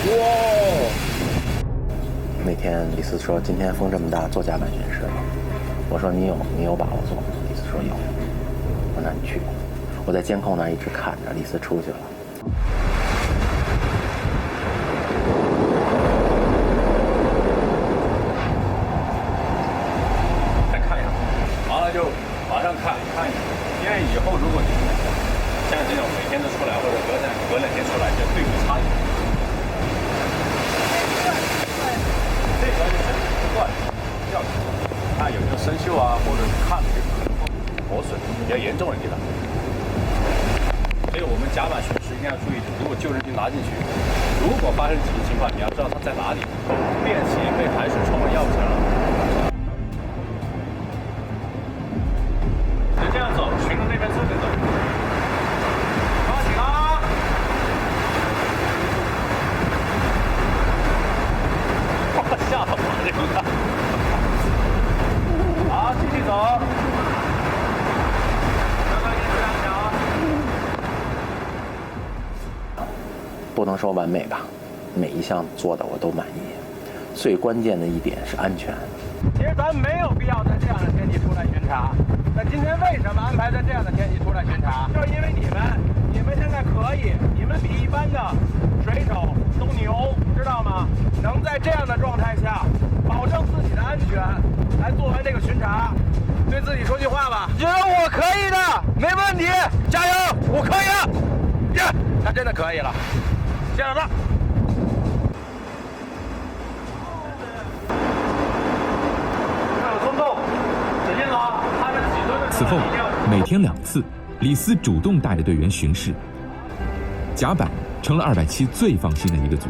哇！那天李斯说今天风这么大，做甲板巡视了。我说你有把握做吗？李斯说有。我说那你去。我在监控那儿一直看着，李斯出去了。再看一下，完了就马上看一下，因为以后如果你像这种每天都出来，或者隔两天出来，就对比差异。这个就是不断要看有没有生锈啊，或者是看有可能磨损比较严重的地方。所以我们甲板巡视一定要注意，如果救生艇拿进去，如果发生紧急情况，你要知道它在哪里，便携被海水冲了要不成了。就这样走，循着那边侧着走。抓紧啊！吓到我了，这个。好，继续走。不能说完美吧，每一项做的我都满意。最关键的一点是安全。其实咱没有必要在这样的天气出来巡查。那今天为什么安排在这样的天气出来巡查？就是因为你们现在可以，你们比一般的水手都牛，知道吗？能在这样的状态下保证自己的安全，来做完这个巡查，对自己说句话吧，觉得我可以的，没问题，加油，我可以了，呀，他真的可以了，谢老大。此后，每天2次，李斯主动带着队员巡视，甲板成了270最放心的一个组。